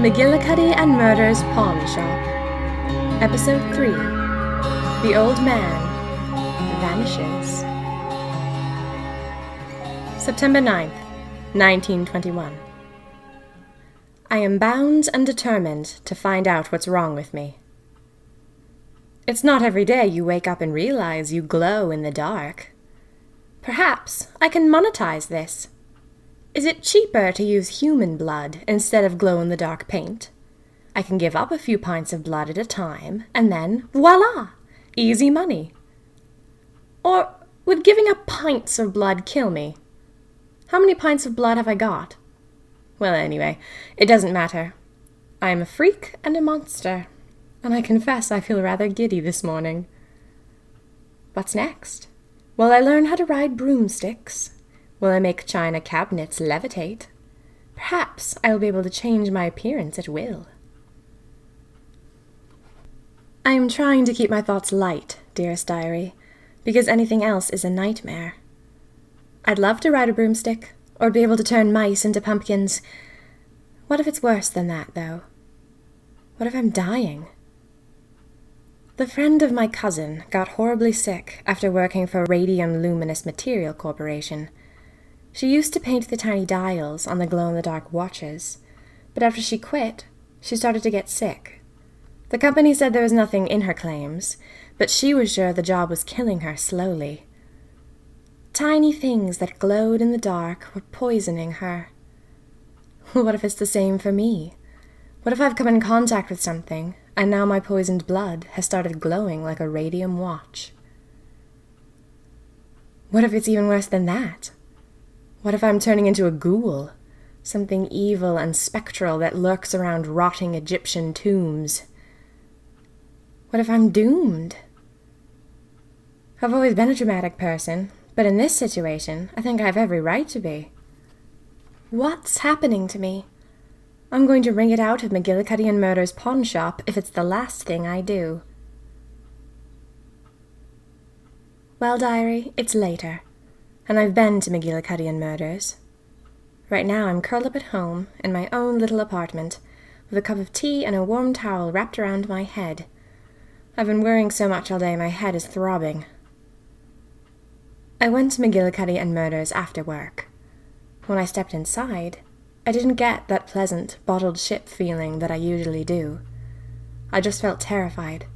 McGillicuddy and Murder's Pawn Shop. Episode 3. The Old Man Vanishes. September 9th, 1921. I am bound and determined to find out what's wrong with me. It's not every day you wake up and realize you glow in the dark. Perhaps I can monetize this. Is it cheaper to use human blood instead of glow-in-the-dark paint? I can give up a few pints of blood at a time, and then, voila! Easy money. Or would giving up pints of blood kill me? How many pints of blood have I got? Well, anyway, it doesn't matter. I am a freak and a monster, and I confess I feel rather giddy this morning. What's next? Will I learn how to ride broomsticks? Will I make china cabinets levitate? Perhaps I will be able to change my appearance at will. I am trying to keep my thoughts light, dearest diary, because anything else is a nightmare. I'd love to ride a broomstick, or be able to turn mice into pumpkins. What if it's worse than that, though? What if I'm dying? The friend of my cousin got horribly sick after working for Radium Luminous Material Corporation. She used to paint the tiny dials on the glow-in-the-dark watches, but after she quit, she started to get sick. The company said there was nothing in her claims, but she was sure the job was killing her slowly. Tiny things that glowed in the dark were poisoning her. What if it's the same for me? What if I've come in contact with something, and now my poisoned blood has started glowing like a radium watch? What if it's even worse than that? What if I'm turning into a ghoul, something evil and spectral that lurks around rotting Egyptian tombs? What if I'm doomed? I've always been a dramatic person, but in this situation, I think I have every right to be. What's happening to me? I'm going to wring it out of McGillicuddy and Murder's pawn shop if it's the last thing I do. Well, diary, it's later, and I've been to McGillicuddy and Murder's. Right now I'm curled up at home in my own little apartment, with a cup of tea and a warm towel wrapped around my head. I've been worrying so much all day my head is throbbing. I went to McGillicuddy and Murder's after work. When I stepped inside, I didn't get that pleasant, bottled ship feeling that I usually do. I just felt terrified,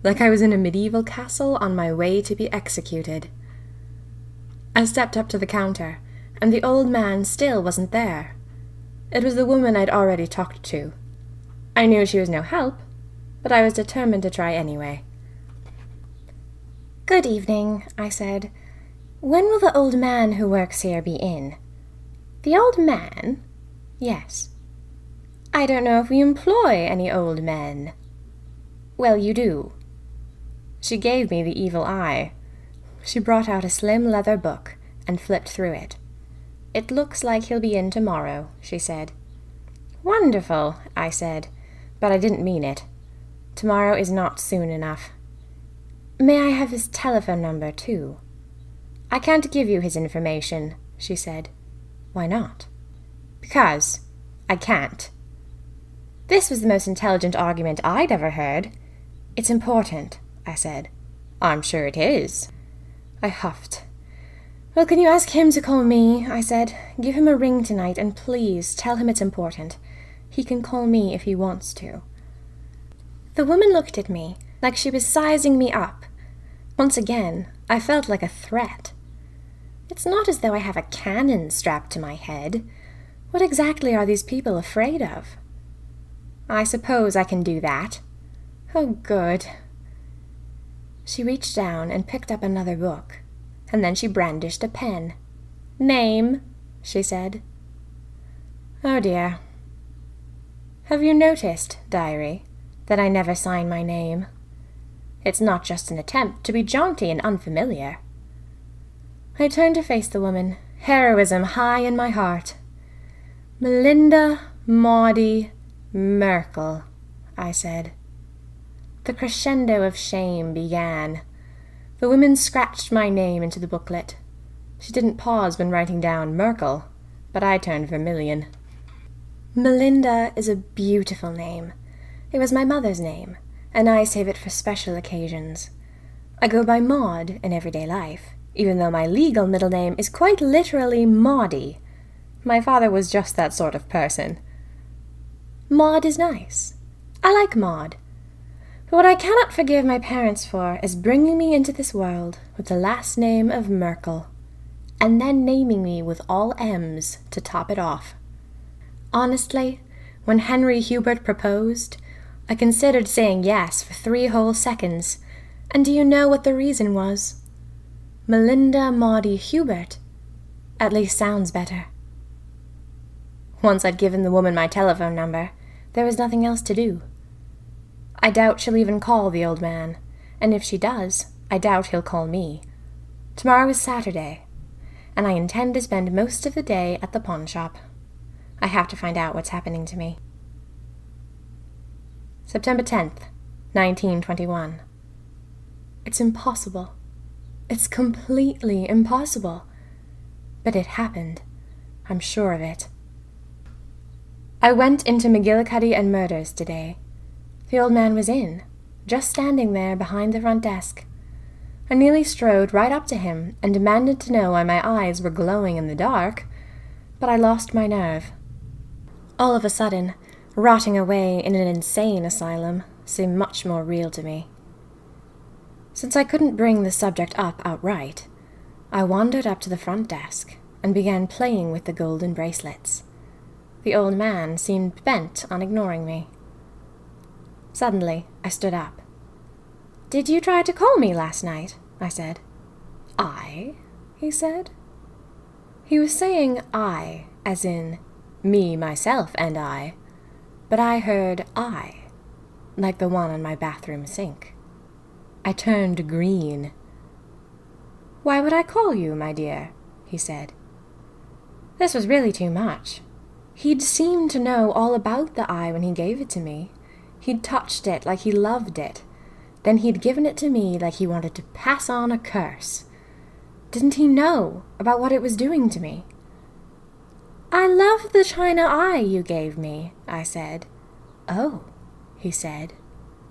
like I was in a medieval castle on my way to be executed. I stepped up to the counter, and the old man still wasn't there. It was the woman I'd already talked to. I knew she was no help, but I was determined to try anyway. "Good evening," I said. "When will the old man who works here be in?" "The old man?" "Yes." "I don't know if we employ any old men." "Well, you do." She gave me the evil eye. She brought out a slim leather book and flipped through it. "It looks like he'll be in tomorrow," she said. "Wonderful," I said, but I didn't mean it. Tomorrow is not soon enough. "May I have his telephone number, too?" "I can't give you his information," she said. "Why not?" "Because I can't." This was the most intelligent argument I'd ever heard. "It's important," I said. "I'm sure it is." I huffed. "Well, can you ask him to call me?" I said. "Give him a ring tonight, and please tell him it's important. He can call me if he wants to." The woman looked at me like she was sizing me up. Once again, I felt like a threat. It's not as though I have a cannon strapped to my head. What exactly are these people afraid of? "I suppose I can do that." "Oh, good." She reached down and picked up another book, and then she brandished a pen. "Name," she said. Oh dear. Have you noticed, diary, that I never sign my name? It's not just an attempt to be jaunty and unfamiliar. I turned to face the woman, heroism high in my heart. "Melinda Maude Merkel," I said. The crescendo of shame began. The woman scratched my name into the booklet. She didn't pause when writing down Merkel, but I turned vermilion. Melinda is a beautiful name. It was my mother's name, and I save it for special occasions. I go by Maude in everyday life, even though my legal middle name is quite literally Maude. My father was just that sort of person. Maude is nice. I like Maude. But what I cannot forgive my parents for is bringing me into this world with the last name of Merkel, and then naming me with all M's to top it off. Honestly, when Henry Hubert proposed, I considered saying yes for 3 whole seconds, and do you know what the reason was? Melinda Maude Hubert at least sounds better. Once I'd given the woman my telephone number, there was nothing else to do. I doubt she'll even call the old man, and if she does, I doubt he'll call me. Tomorrow is Saturday, and I intend to spend most of the day at the pawn shop. I have to find out what's happening to me. September 10th, 1921. It's impossible. It's completely impossible. But it happened. I'm sure of it. I went into McGillicuddy and Murders today. The old man was in, just standing there behind the front desk. I nearly strode right up to him and demanded to know why my eyes were glowing in the dark, but I lost my nerve. All of a sudden, rotting away in an insane asylum seemed much more real to me. Since I couldn't bring the subject up outright, I wandered up to the front desk and began playing with the golden bracelets. The old man seemed bent on ignoring me. Suddenly, I stood up. "Did you try to call me last night?" I said. "I?" he said. He was saying I, as in me, myself, and I, but I heard I, like the one on my bathroom sink. I turned green. "Why would I call you, my dear?" he said. This was really too much. He'd seemed to know all about the eye when he gave it to me. He'd touched it like he loved it. Then he'd given it to me like he wanted to pass on a curse. Didn't he know about what it was doing to me? "I love the china eye you gave me," I said. "Oh," he said,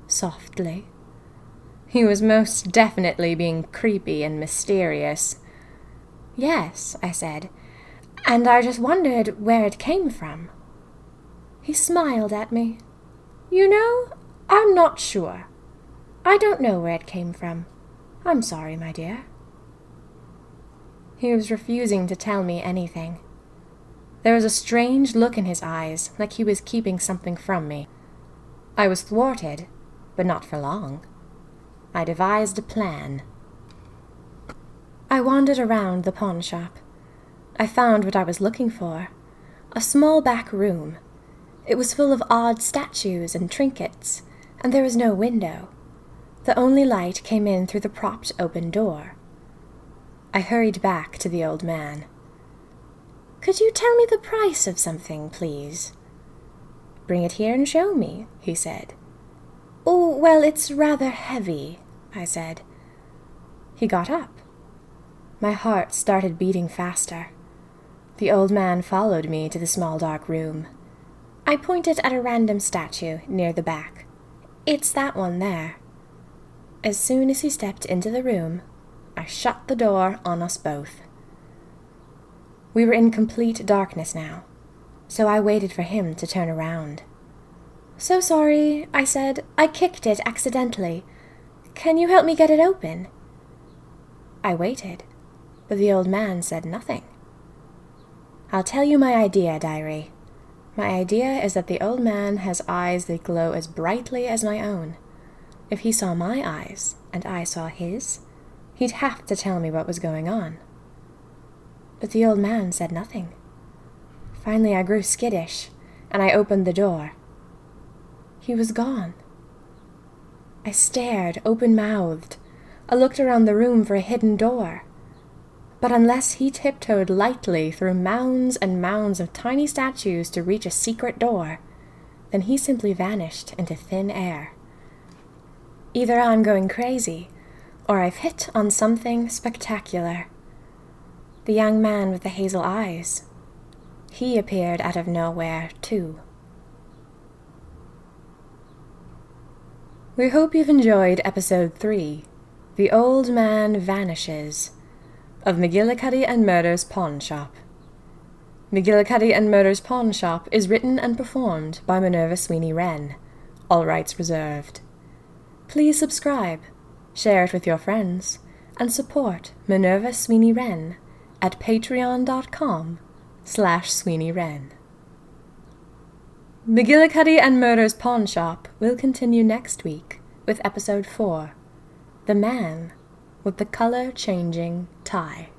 softly. He was most definitely being creepy and mysterious. "Yes," I said, "and I just wondered where it came from." He smiled at me. "You know, I'm not sure. I don't know where it came from. I'm sorry, my dear." He was refusing to tell me anything. There was a strange look in his eyes, like he was keeping something from me. I was thwarted, but not for long. I devised a plan. I wandered around the pawn shop. I found what I was looking for, a small back room. It was full of odd statues and trinkets, and there was no window. The only light came in through the propped open door. I hurried back to the old man. "Could you tell me the price of something, please?" "Bring it here and show me," he said. "Oh, well, it's rather heavy," I said. He got up. My heart started beating faster. The old man followed me to the small dark room. I pointed at a random statue near the back. "It's that one there." As soon as he stepped into the room, I shut the door on us both. We were in complete darkness now, so I waited for him to turn around. "So sorry," I said. "I kicked it accidentally. Can you help me get it open?" I waited, but the old man said nothing. "I'll tell you my idea, diary. My idea is that the old man has eyes that glow as brightly as my own. If he saw my eyes, and I saw his, he'd have to tell me what was going on." But the old man said nothing. Finally I grew skittish, and I opened the door. He was gone. I stared, open-mouthed. I looked around the room for a hidden door. But unless he tiptoed lightly through mounds and mounds of tiny statues to reach a secret door, then he simply vanished into thin air. Either I'm going crazy, or I've hit on something spectacular. The young man with the hazel eyes. he appeared out of nowhere, too. We hope you've enjoyed Episode 3, The Old Man Vanishes, of McGillicuddy and Murder's Pawn Shop. McGillicuddy and Murder's Pawn Shop is written and performed by Minerva Sweeney Wren. All rights reserved. Please subscribe, share it with your friends, and support Minerva Sweeney Wren at patreon.com/Sweeney Wren. McGillicuddy and Murder's Pawn Shop will continue next week with Episode 4, The Man with the Color-Changing Tie.